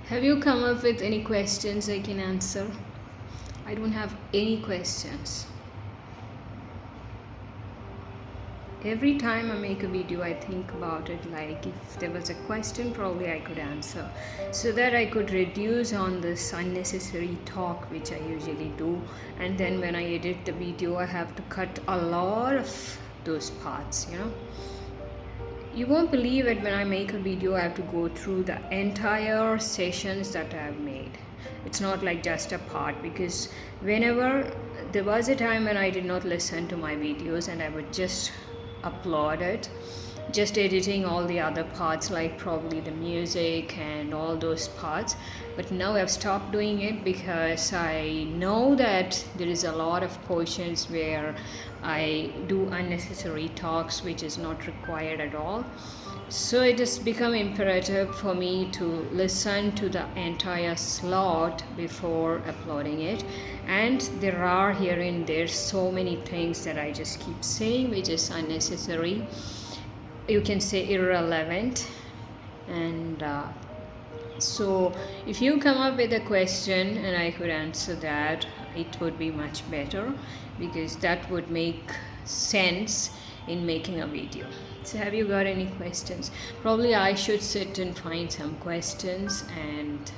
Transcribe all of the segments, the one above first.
Have you come up with any questions I can answer? I don't have any questions. Every time I make a video, I think about it like if there was a question, probably I could answer, so that I could reduce on this unnecessary talk which I usually do. And then when I edit the video, I have to cut a lot of those parts, You won't believe it, when I make a video, I have to go through the entire sessions that I have made. It's not like just a part, because whenever there was a time when I did not listen to my videos and I would just upload it, just editing all the other parts, like probably the music and all those parts. But now I've stopped doing it because I know that there is a lot of portions where I do unnecessary talks which is not required at all. So it has become imperative for me to listen to the entire slot before uploading it. And there are here and there so many things that I just keep saying which is unnecessary, you can say irrelevant. And so if you come up with a question and I could answer that, it would be much better, because that would make sense in making a video. So have you got any questions? Probably I should sit and find some questions and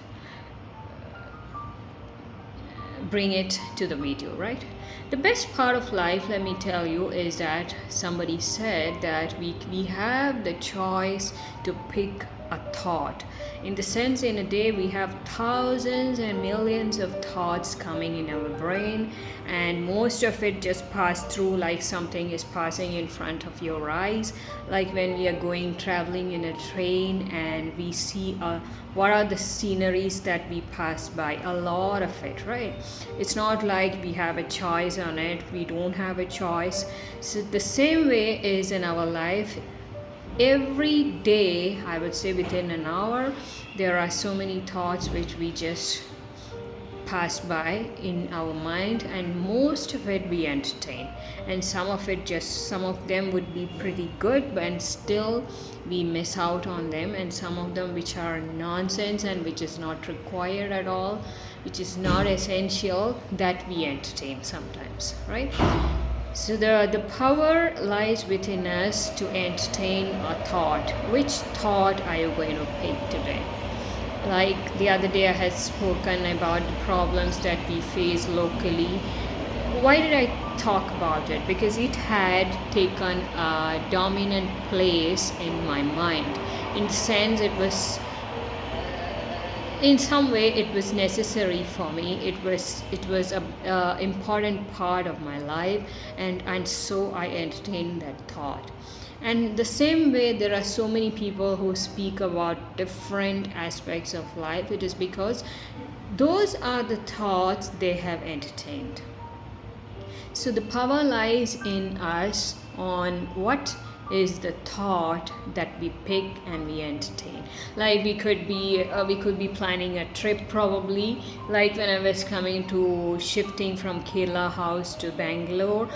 bring it to the video, right? The best part of life, let me tell you, is that somebody said that we have the choice to pick a thought. In the sense, in a day we have thousands and millions of thoughts coming in our brain, and most of it just pass through like something is passing in front of your eyes. Like when we are going traveling in a train and we see what are the sceneries that we pass by, a lot of it, right? It's not like we have a choice on it, we don't have a choice. So the same way is in our life. Every day, I would say within an hour, there are so many thoughts which we just pass by in our mind, and most of it we entertain, and some of them would be pretty good, but still we miss out on them, and some of them which are nonsense and which is not required at all, which is not essential, that we entertain sometimes, right? So the power lies within us to entertain a thought. Which thought are you going to pick today? Like the other day I had spoken about the problems that we face locally. Why did I talk about it? Because it had taken a dominant place in my mind. In the sense, it was, in some way it was necessary for me. It was a important part of my life, and so I entertained that thought. And the same way, there are so many people who speak about different aspects of life. It is because those are the thoughts they have entertained. So the power lies in us on what is the thought that we pick and we entertain. Like we could be planning a trip, probably. Like when I was shifting from Kerala house to Bangalore,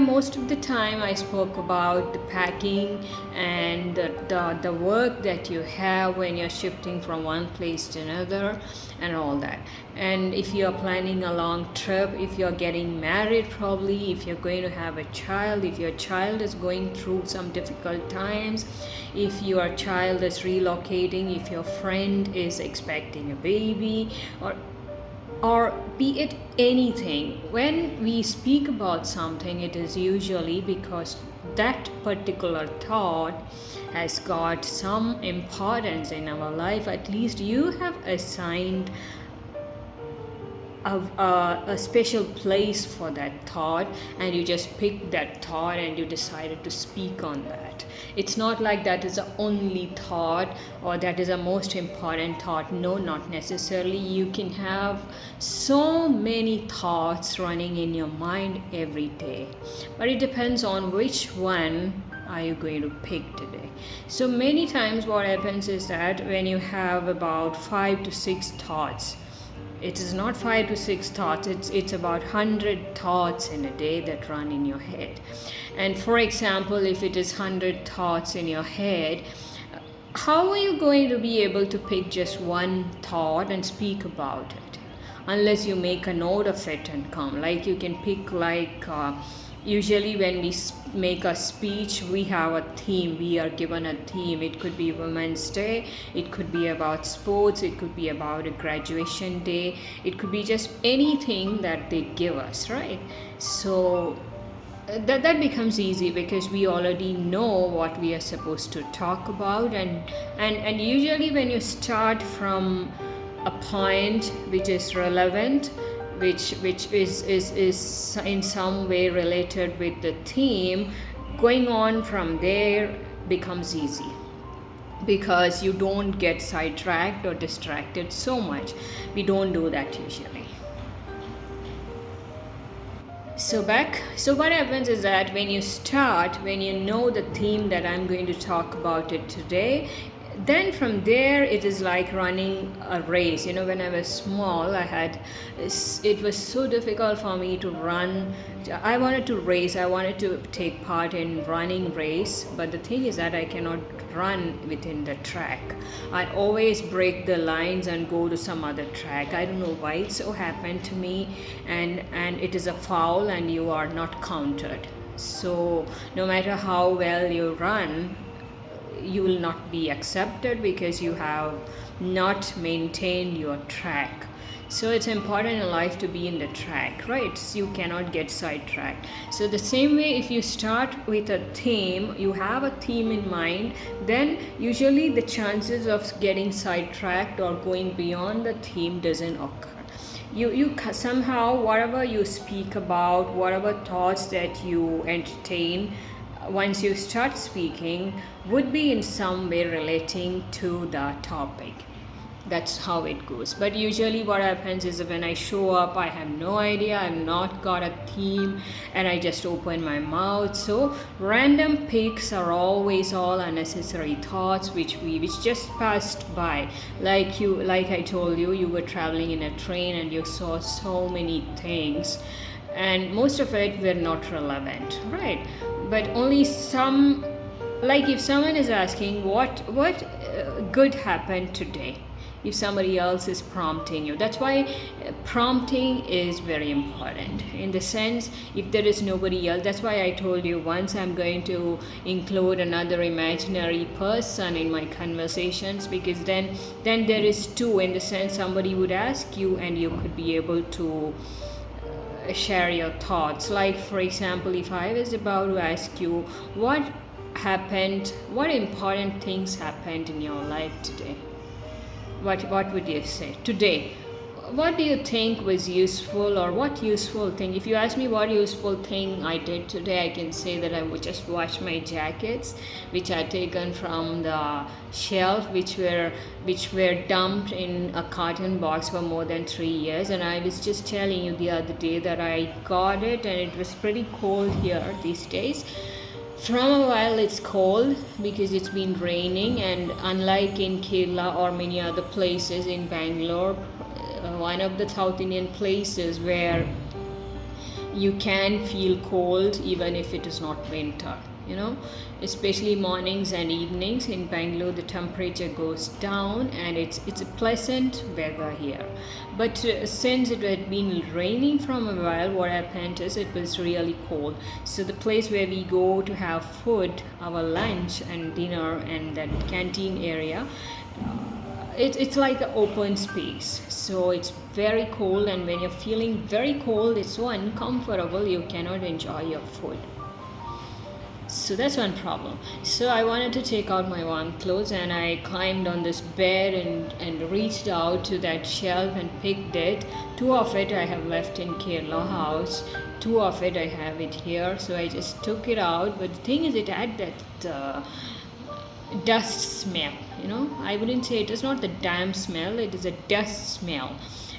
most of the time I spoke about the packing and the work that you have when you're shifting from one place to another and all that. And if you're planning a long trip, if you're getting married, probably if you're going to have a child, if your child is going through some difficult times, if your child is relocating, if your friend is expecting a baby, or be it anything. When we speak about something, it is usually because that particular thought has got some importance in our life. At least you have assigned a special place for that thought, and you just picked that thought and you decided to speak on that. It's not like that is the only thought or that is the most important thought. No, not necessarily. You can have so many thoughts running in your mind every day, but it depends on which one are you going to pick today. So many times what happens is that when you have about 5 to 6 thoughts, it is not 5 to 6 thoughts, it's about 100 thoughts in a day that run in your head. And for example, if it is 100 thoughts in your head, how are you going to be able to pick just one thought and speak about it unless you make a note of it and come? Like you can pick, like usually when we make a speech, we have a theme, we are given a theme. It could be Women's Day, it could be about sports, it could be about a graduation day, it could be just anything that they give us, right? So that becomes easy because we already know what we are supposed to talk about, and usually when you start from a point which is relevant, which is in some way related with the theme, going on from there becomes easy because you don't get sidetracked or distracted so much. We don't do that usually. So what happens is that when you know the theme that I'm going to talk about it today, then from there it is like running a race. When I was small, it was so difficult for me to run. I wanted to take part in running race, but the thing is that I cannot run within the track. I always break the lines and go to some other track. I don't know why it so happened to me, and it is a foul and you are not counted. So no matter how well you run, you will not be accepted because you have not maintained your track. So it's important in life to be in the track, right? So you cannot get sidetracked. So the same way, if you start with a theme, you have a theme in mind, then usually the chances of getting sidetracked or going beyond the theme doesn't occur. You somehow, whatever you speak about, whatever thoughts that you entertain, once you start speaking, would be in some way relating to the topic. That's how it goes. But usually what happens is when I show up, I have no idea, I've not got a theme, and I just open my mouth. So random picks are always all unnecessary thoughts which just passed by. Like I told you, you were traveling in a train and you saw so many things, and most of it were not relevant, right? But only some, like if someone is asking what good happened today, if somebody else is prompting you, that's why prompting is very important. In the sense, if there is nobody else, that's why I told you once I'm going to include another imaginary person in my conversations, because then there is two, in the sense somebody would ask you and you could be able to share your thoughts. Like for example, if I was about to ask you what important things happened in your life today, what would you say today? What do you think was useful, or what useful thing? If you ask me what useful thing I did today, I can say that I would just wash my jackets, which I taken from the shelf, which were dumped in a carton box for more than 3 years. And I was just telling you the other day that I got it, and it was pretty cold here these days. From a while it's cold because it's been raining, and unlike in Kerala or many other places in Bangalore, one of the South Indian places where you can feel cold even if it is not winter, especially mornings and evenings. In Bangalore the temperature goes down and it's a pleasant weather here. But since it had been raining from a while, what happened is it was really cold. So the place where we go to have food, our lunch and dinner, and that canteen area, it's like an open space, so it's very cold, and when you're feeling very cold, it's so uncomfortable, you cannot enjoy your food. So that's one problem. So I wanted to take out my warm clothes, and I climbed on this bed and reached out to that shelf and picked it. 2 of it I have left in Kerala house, 2 of it I have it here, so I just took it out. But the thing is, it had that dust smell. I wouldn't say, it is not the damp smell, it is a dust smell,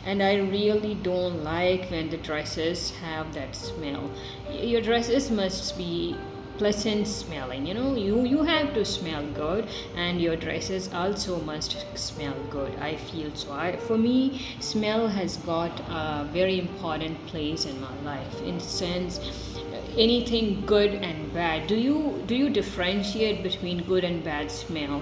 and I really don't like when the dresses have that smell. Your dresses must be pleasant smelling, you have to smell good, and your dresses also must smell good, I feel. So for me, smell has got a very important place in my life, in the sense anything good and bad? Do you differentiate between good and bad smell?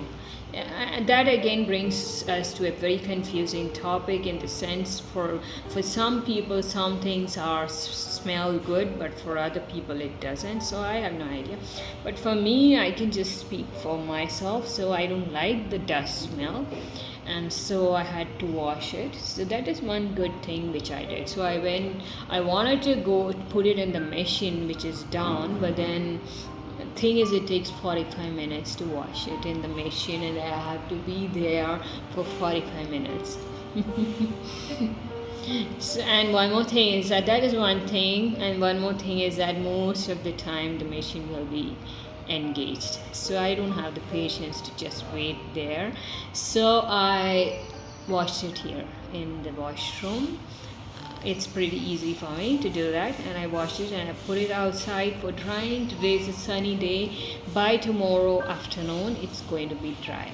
And that again brings us to a very confusing topic, in the sense, for some people some things are smell good, but for other people it doesn't. So I have no idea, but for me, I can just speak for myself. So I don't like the dust smell, and so I had to wash it. So that is one good thing which I did. So I wanted to go put it in the machine, which is down, but then thing is, it takes 45 minutes to wash it in the machine, and I have to be there for 45 minutes. So, and one more thing is that is one thing, and one more thing is that most of the time the machine will be engaged, so I don't have the patience to just wait there. So I washed it here in the washroom. It's pretty easy for me to do that, and I washed it and I put it outside for drying. Today is a sunny day. By tomorrow afternoon it's going to be dry.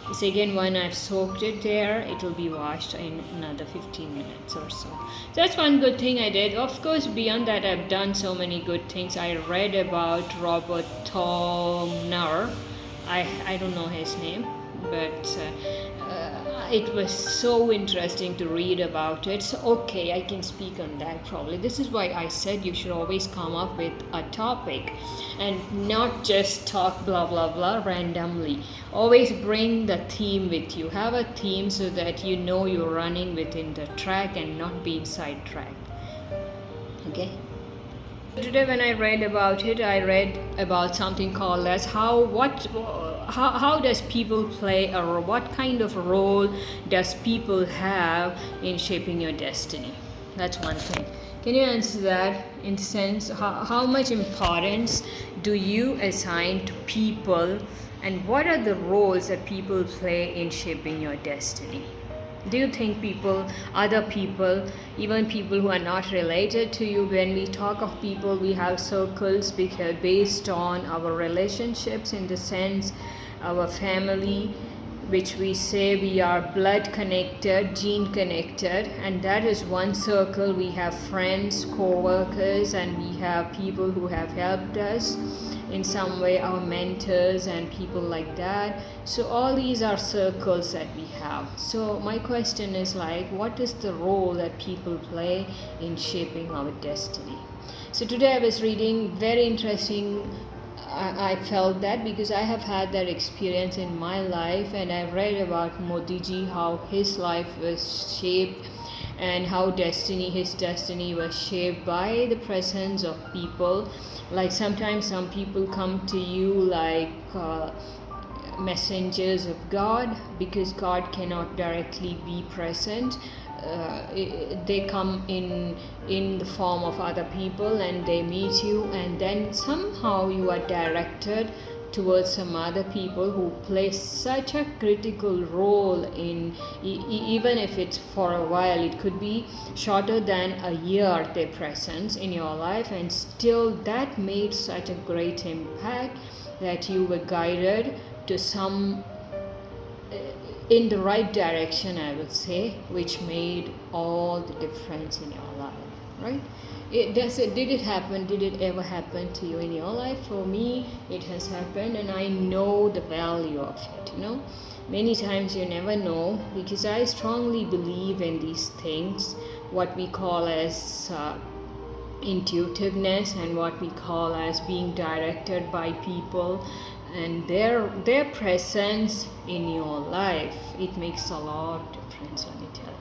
The second one, I've soaked it there, it will be washed in another 15 minutes or so. That's one good thing I did. Of course, beyond that, I've done so many good things. I read about Robert Tomner. I don't know his name, but it was so interesting to read about it. So okay, I can speak on that probably. This is why I said you should always come up with a topic and not just talk blah blah blah randomly. Always bring the theme with you. Have a theme so that you know you're running within the track and not being sidetracked. Okay. Today when I read about it, I read about something called as how does people play, or what kind of role does people have in shaping your destiny? That's one thing. Can you answer that, in the sense, how much importance do you assign to people, and what are the roles that people play in shaping your destiny? Do you think other people, even people who are not related to you, when we talk of people, we have circles based on our relationships, in the sense, our family, which we say we are blood connected, gene connected, and that is one circle. We have friends, co-workers, and we have people who have helped us in some way, our mentors and people like that. So all these are circles that we have. So my question is like, what is the role that people play in shaping our destiny? So today I was reading very interesting. I felt that because I have had that experience in my life, and I read about Modi ji, how his life was shaped, and how his destiny was shaped by the presence of people. Like sometimes some people come to you like messengers of God, because God cannot directly be present. They come in the form of other people, and they meet you, and then somehow you are directed towards some other people who play such a critical role in, even if it's for a while, it could be shorter than a year, their presence in your life, and still that made such a great impact that you were guided to some in the right direction, I would say, which made all the difference in your life, right? Did it happen? Did it ever happen to you in your life? For me, it has happened, and I know the value of it. Many times you never know, because I strongly believe in these things, what we call as intuitiveness, and what we call as being directed by people, and their presence in your life. It makes a lot of difference, let me tell you.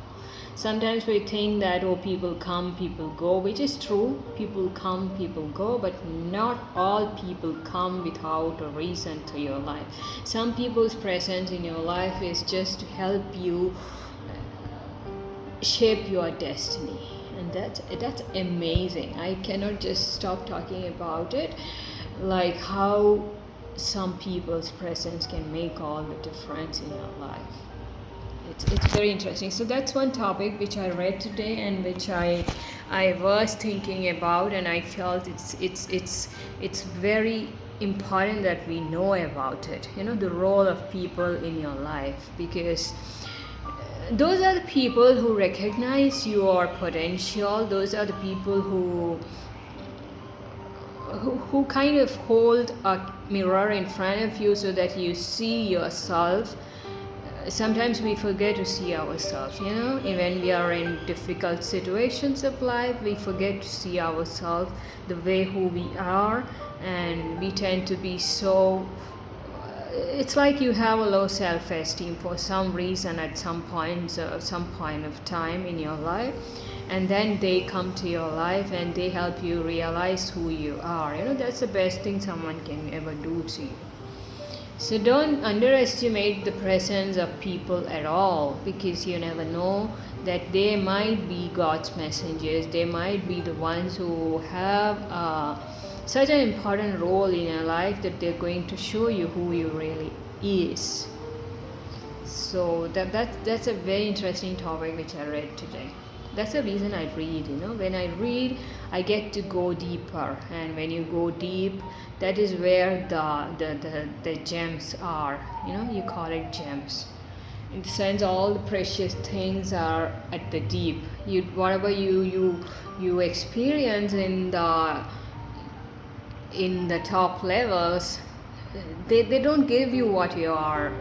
Sometimes we think that, people come, people go, which is true. People come, people go, but not all people come without a reason to your life. Some people's presence in your life is just to help you shape your destiny, and that's amazing. I cannot just stop talking about it, like how some people's presence can make all the difference in your life. It's very interesting. So that's one topic which I read today, and which I was thinking about, and I felt it's very important that we know about it. The role of people in your life, because those are the people who recognize your potential. Those are the people who kind of hold a mirror in front of you so that you see yourself. Sometimes we forget to see ourselves, you know, when we are in difficult situations of life, we forget to see ourselves the way who we are, and we tend to be so, it's like you have a low self-esteem for some reason at some point of time in your life, and then they come to your life and they help you realize who you are. You know, that's the best thing someone can ever do to you. So don't underestimate the presence of people at all, because you never know that they might be God's messengers. They might be the ones who have such an important role in your life that they're going to show you who you really is. So that's a very interesting topic which I read today. That's the reason I read, you know. When I read, I get to go deeper, and when you go deep, that is where the gems are, you know. You call it gems. In the sense, all the precious things are at the deep. Whatever you experience in the top levels, they don't give you what you are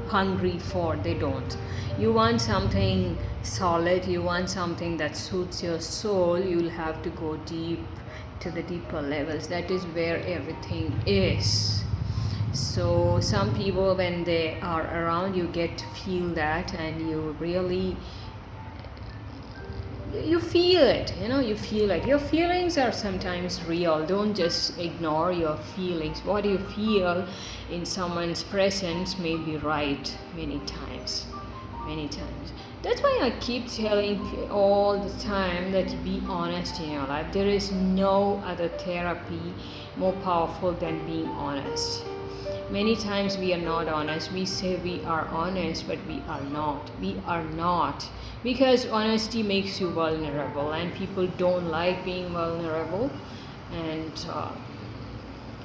hungry for. They don't. You want something solid, you want something that suits your soul, you'll have to go deep to the deeper levels. That is where everything is. So some people, when they are around, you get to feel that, and you really, you feel it, you know. You feel it. Your feelings are sometimes real. Don't just ignore your feelings. What you feel in someone's presence may be right many times. That's why I keep telling all the time that be honest in your life. There is no other therapy more powerful than being honest. Many times we are not honest. We say we are honest, but we are not. We are not. Because honesty makes you vulnerable, and people don't like being vulnerable. And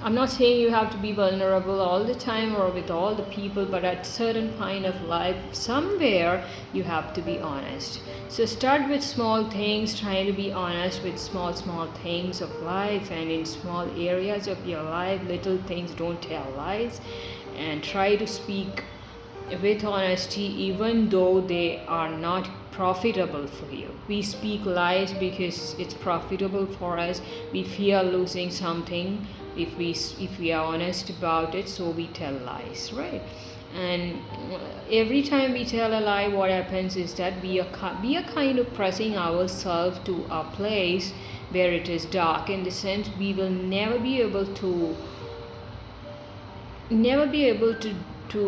I'm not saying you have to be vulnerable all the time or with all the people, but at certain point of life, somewhere you have to be honest. So start with small things, trying to be honest with small things of life, and in small areas of your life, little things. Don't tell lies, and try to speak with honesty even though they are not profitable for you. We speak lies because it's profitable for us. We fear losing something if we are honest about it, so we tell lies, right? And every time we tell a lie, what happens is that we are kind of pressing ourselves to a place where it is dark, in the sense we will never be able to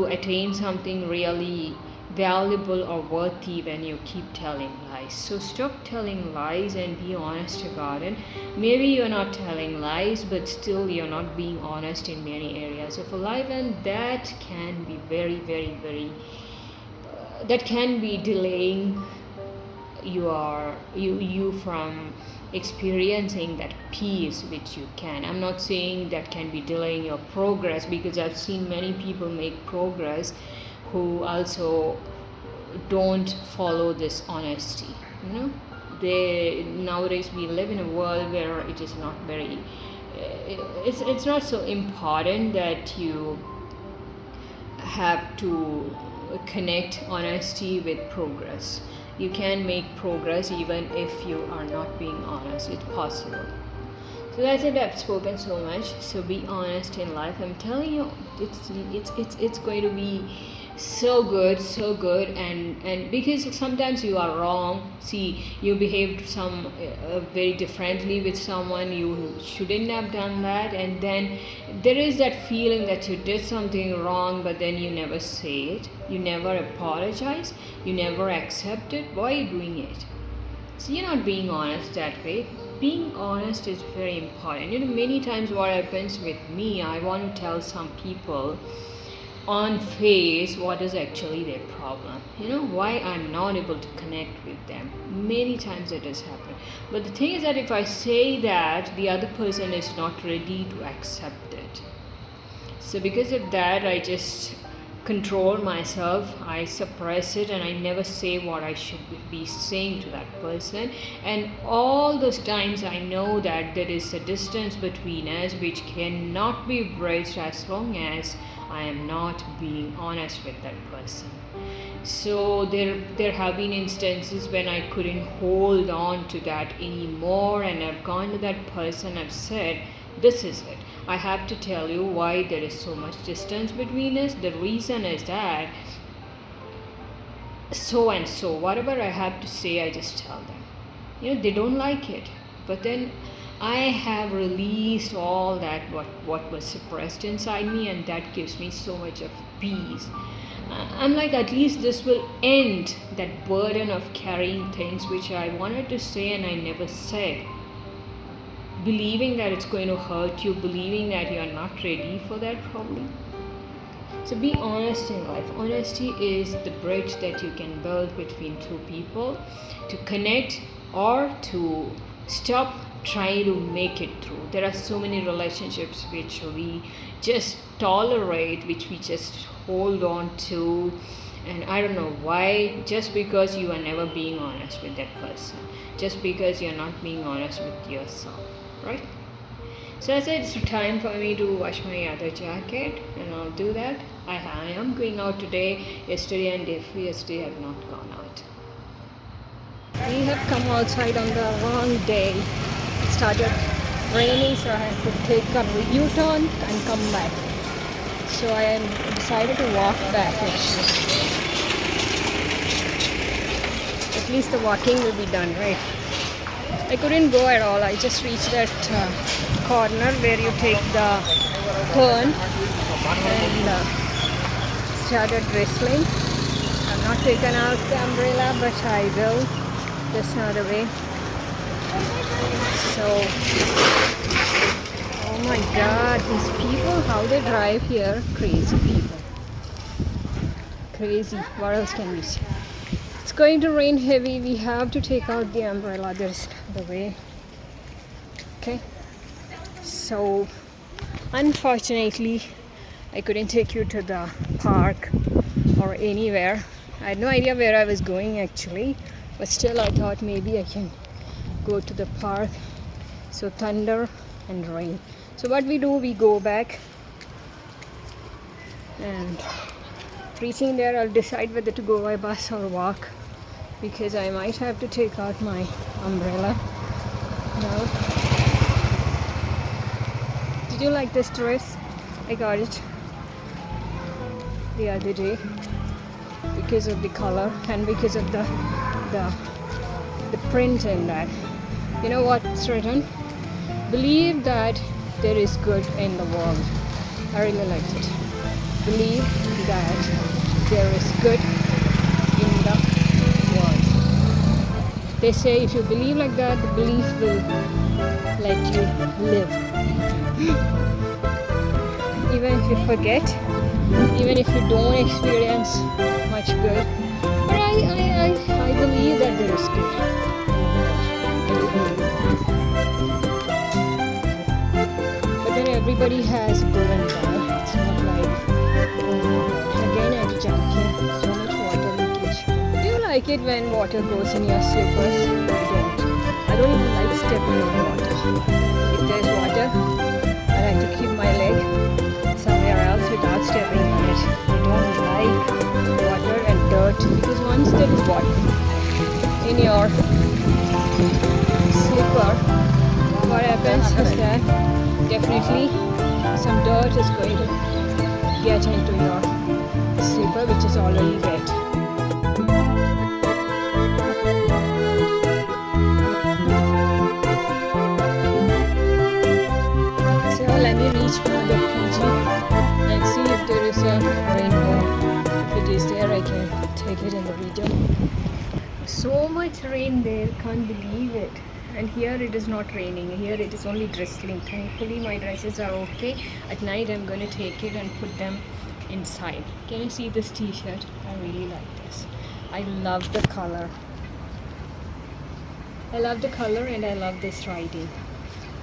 attain something really valuable or worthy when you keep telling lies. So stop telling lies and be honest about it. Maybe you're not telling lies, but still you're not being honest in many areas of life, and that can be very that can be delaying you from experiencing that peace which you can. I'm not saying that can be delaying your progress, because I've seen many people make progress who also don't follow this honesty, you know. Nowadays we live in a world where it is not very it's not so important that you have to connect honesty with progress. You can make progress even if you are not being honest. It's possible. So that's it. I've spoken so much. So be honest in life. I'm telling you, it's going to be so good, and because sometimes you are wrong. See, you behaved very differently with someone. You shouldn't have done that, and then there is that feeling that you did something wrong, but then you never say it, you never apologize, you never accept it. Why are you doing it? So you're not being honest that way. Being honest is very important. You know, many times what happens with me, I want to tell some people on face what is actually their problem, you know, why I'm not able to connect with them. Many times it has happened, but the thing is that if I say that, the other person is not ready to accept it. So because of that, I just control myself. I suppress it and I never say what I should be saying to that person. And all those times I know that there is a distance between us which cannot be bridged as long as I am not being honest with that person. So there have been instances when I couldn't hold on to that anymore, and I've gone to that person, I've said, this is it. I have to tell you why there is so much distance between us. The reason is that so and so, whatever I have to say, I just tell them. They don't like it. But then I have released all that what was suppressed inside me, and that gives me so much of peace. I'm like, at least this will end that burden of carrying things which I wanted to say and I never said. Believing that it's going to hurt you, believing that you are not ready for that problem. So be honest in life. Honesty is the bridge that you can build between two people to connect or to stop trying to make it through. There are so many relationships which we just tolerate, which we just hold on to, and I don't know why. Just because you are never being honest with that person, just because you're not being honest with yourself, right? So I said it's time for me to wash my other jacket, and I'll do that. I am going out today. Yesterday and yesterday I have not gone out. We have come outside on the wrong day. It started raining, so I had to take a U-turn and come back. So I decided to walk back actually. At least the walking will be done, right? I couldn't go at all. I just reached that corner where you take the turn and started whistling. I've not taken out the umbrella, but I will. That's not a way. So, oh my God, these people, how they drive here, crazy people. Crazy. What else can we say? It's going to rain heavy. We have to take out the umbrella. There's the way. Okay. So, unfortunately, I couldn't take you to the park or anywhere. I had no idea where I was going actually, but still I thought maybe I can go to the park. So thunder and rain. So what we do, we go back, and reaching there I'll decide whether to go by bus or walk, because I might have to take out my umbrella now. Did you like this dress? I got it the other day because of the color and because of the print in that. You know what's written? Believe that there is good in the world. I really liked it. Believe that there is good in the world. They say if you believe like that, the belief will let you live. Even if you forget, even if you don't experience much good, but I believe that there is good. But then everybody has good and bad. It's not like, again I have to jump here. So much water leakage. Do you like it when water goes in your slippers? I don't even like stepping in water. If there's water, I like to keep my leg somewhere else without stepping on it. I don't like water and dirt, because once there is water in your slipper, what happens is that definitely some dirt is going to get into your slipper, which is already wet. So let me reach the PG and see if there is a rainbow. If it is there, I can take it in the video. So much rain there, can't believe it. And here it is not raining, here it is only drizzling. Thankfully my dresses are okay. At night I'm going to take it and put them inside. Can you see this t-shirt? I really like this. I love the color. I love the color and I love this writing.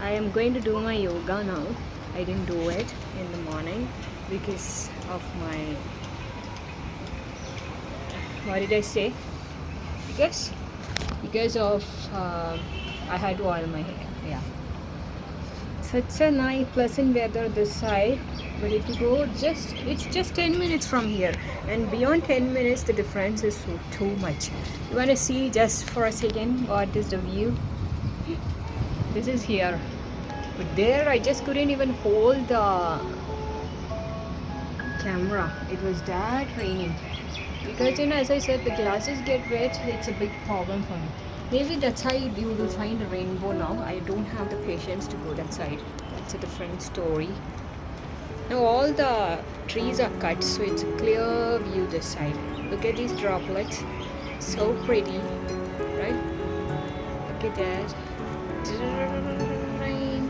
I am going to do my yoga now. I didn't do it in the morning because of my what did I say? Because of I had to oil my hair. Yeah, such a nice pleasant weather this side, but if you go it's just 10 minutes from here, and beyond 10 minutes the difference is so too much. You want to see just for a second what is the view? This is here, but there I just couldn't even hold the camera. It was that raining, because as I said, the glasses get wet. It's a big problem for me. Maybe that side you will find a rainbow now. I don't have the patience to go that side. That's a different story. Now all the trees are cut, so it's a clear view this side. Look at these droplets, so pretty, right? Look at that. Rain.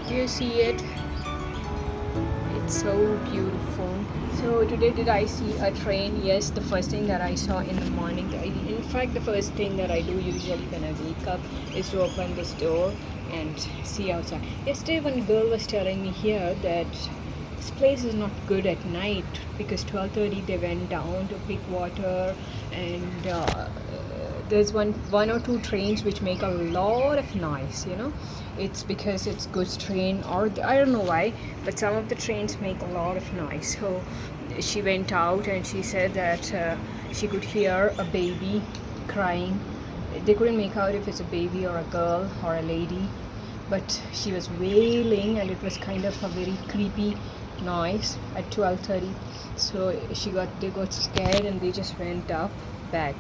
Do you see it? It's so beautiful. So today, did I see a train? Yes, the first thing that I saw in the morning. In fact, the first thing that I do usually when I wake up is to open this door and see outside. Yesterday, one girl was telling me here that this place is not good at night, because 12:30 they went down to pick water, and there's one or two trains which make a lot of noise. It's because it's goods train, or I don't know why, but some of the trains make a lot of noise. So she went out and she said that she could hear a baby crying. They couldn't make out if it's a baby or a girl or a lady, but she was wailing, and it was kind of a very creepy noise at 12:30. So they got scared, and they just went up back.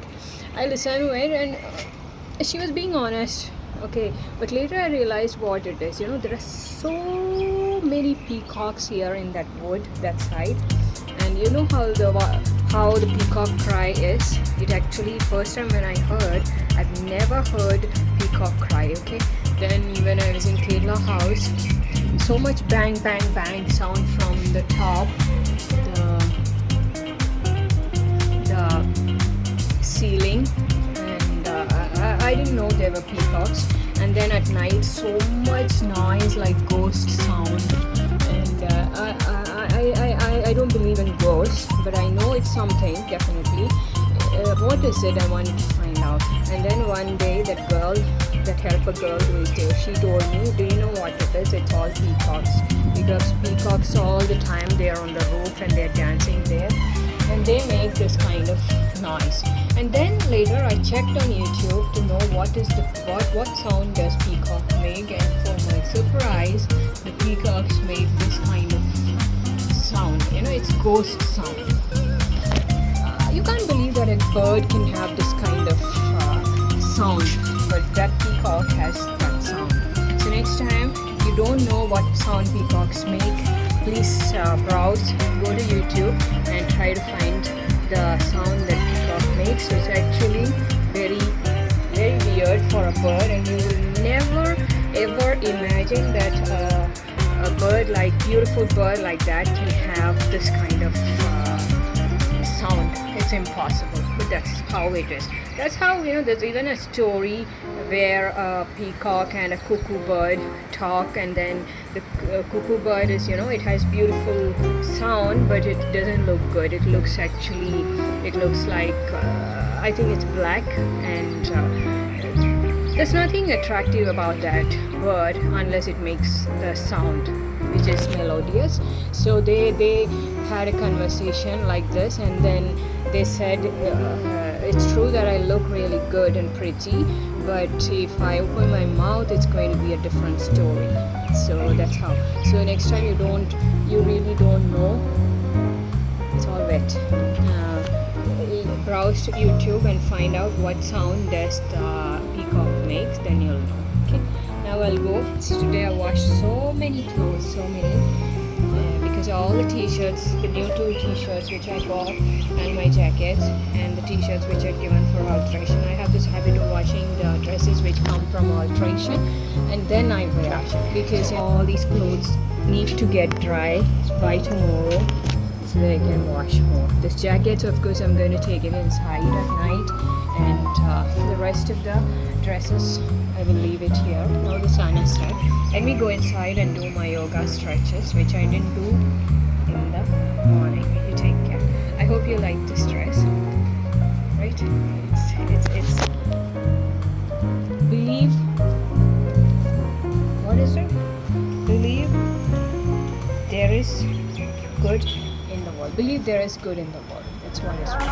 I listened to it, and she was being honest. Okay, but later I realized what it is. There are so many peacocks here in that wood, that side, and you know how the peacock cry is. It actually, first time when I heard, I've never heard peacock cry. Okay, then when I was in Kerala house, so much bang bang bang sound from the top, the ceiling, and I didn't know there were peacocks. And then at night, so much noise, like ghost sound. And I don't believe in ghosts, but I know it's something, definitely. What is it? I wanted to find out. And then one day, that helper girl who is there, she told me, do you know what it is? It's all peacocks. Because peacocks all the time, they're on the roof and they're dancing there, and they make this kind of noise. And then later I checked on YouTube to know what sound does peacock make, and for my surprise, the peacocks make this kind of sound. It's ghost sound. You can't believe that a bird can have this kind of sound, but that peacock has that sound. So next time you don't know what sound peacocks make, please browse, go to YouTube and try to find the sound that peacock makes. So it's actually very, very weird for a bird, and you will never ever imagine that a bird, like beautiful bird like that, can have this kind of sound. It's impossible, but that's how it is. That's how, there's even a story where a peacock and a cuckoo bird talk, and then the cuckoo bird is, it has beautiful sound, but it doesn't look good. It looks like I think it's black, and there's nothing attractive about that bird unless it makes the sound, which is melodious. So they had a conversation like this, and then they said, it's true that I look really good and pretty, but if I open my mouth, it's going to be a different story. So that's how. So next time you really don't know, it's all wet. Browse to YouTube and find out what sound does the peacock makes, then you'll know. Okay, now I'll go. So today I washed so many clothes, because all the t-shirts, the new 2 t-shirts which I bought, and my jackets, and the t-shirts which I'd given for alteration. I have this habit of washing the dresses which come from alteration, and then I wear, because all these clothes need to get dry by tomorrow, so that I can wash more. This jacket, of course, I'm going to take it inside at night, and the rest of the dresses I will leave it here. Now the sun is set. Let me go inside and do my yoga stretches, which I didn't do in the morning. You take care. I hope you like the stress, right? It's believe, what is it? Believe there is good in the world. Believe there is good in the world. That's what it's written.